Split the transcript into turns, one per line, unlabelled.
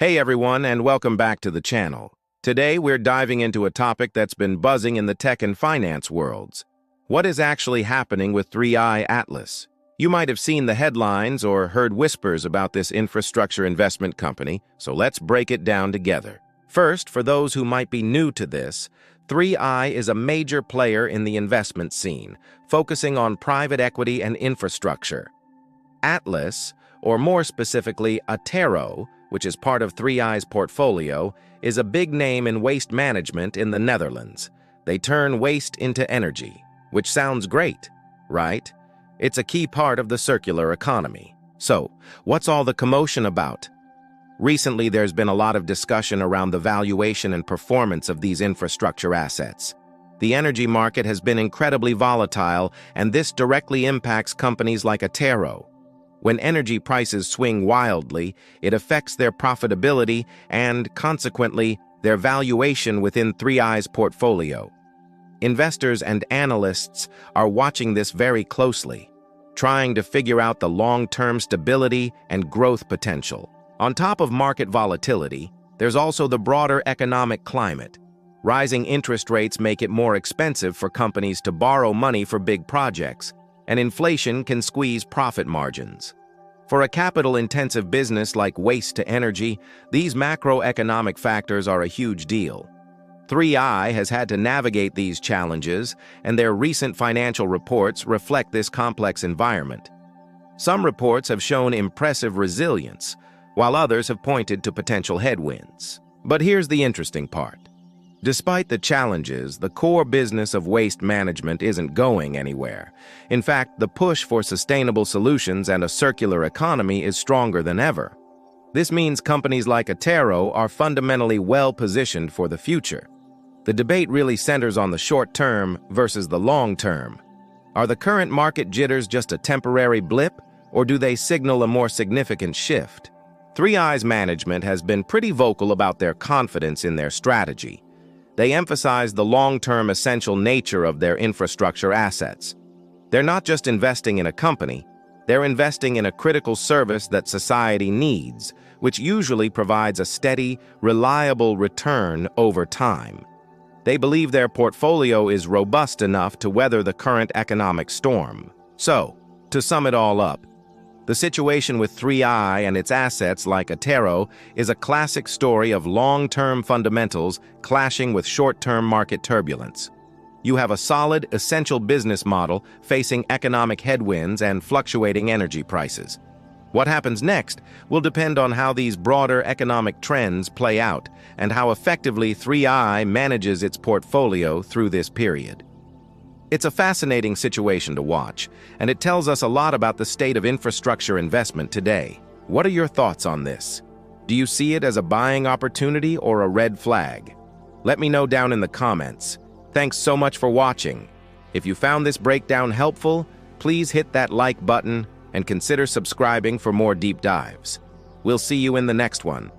Hey everyone, and welcome back to the channel. Today we're diving into a topic that's been buzzing in the tech and finance worlds. What is actually happening with 3i Atlas? You might have seen the headlines or heard whispers about this infrastructure investment company, so let's break it down together. First, for those who might be new to this, 3i is a major player in the investment scene, focusing on private equity and infrastructure. Atlas, or more specifically, Attero, which is part of 3i's portfolio, is a big name in waste management in the Netherlands. They turn waste into energy, which sounds great, right? It's a key part of the circular economy. So, what's all the commotion about? Recently, there's been a lot of discussion around the valuation and performance of these infrastructure assets. The energy market has been incredibly volatile, and this directly impacts companies like Attero. When energy prices swing wildly, it affects their profitability and, consequently, their valuation within 3i's portfolio. Investors and analysts are watching this very closely, trying to figure out the long-term stability and growth potential. On top of market volatility, there's also the broader economic climate. Rising interest rates make it more expensive for companies to borrow money for big projects, and inflation can squeeze profit margins. For a capital-intensive business like waste-to-energy, these macroeconomic factors are a huge deal. 3i has had to navigate these challenges, and their recent financial reports reflect this complex environment. Some reports have shown impressive resilience, while others have pointed to potential headwinds. But here's the interesting part. Despite the challenges, the core business of waste management isn't going anywhere. In fact, the push for sustainable solutions and a circular economy is stronger than ever. This means companies like Attero are fundamentally well-positioned for the future. The debate really centers on the short term versus the long term. Are the current market jitters just a temporary blip, or do they signal a more significant shift? 3i's management has been pretty vocal about their confidence in their strategy. They emphasize the long-term essential nature of their infrastructure assets. They're not just investing in a company, they're investing in a critical service that society needs, which usually provides a steady, reliable return over time. They believe their portfolio is robust enough to weather the current economic storm. So, to sum it all up, the situation with 3i and its assets like Attero is a classic story of long-term fundamentals clashing with short-term market turbulence. You have a solid, essential business model facing economic headwinds and fluctuating energy prices. What happens next will depend on how these broader economic trends play out and how effectively 3i manages its portfolio through this period. It's a fascinating situation to watch, and it tells us a lot about the state of infrastructure investment today. What are your thoughts on this? Do you see it as a buying opportunity or a red flag? Let me know down in the comments. Thanks so much for watching. If you found this breakdown helpful, please hit that like button and consider subscribing for more deep dives. We'll see you in the next one.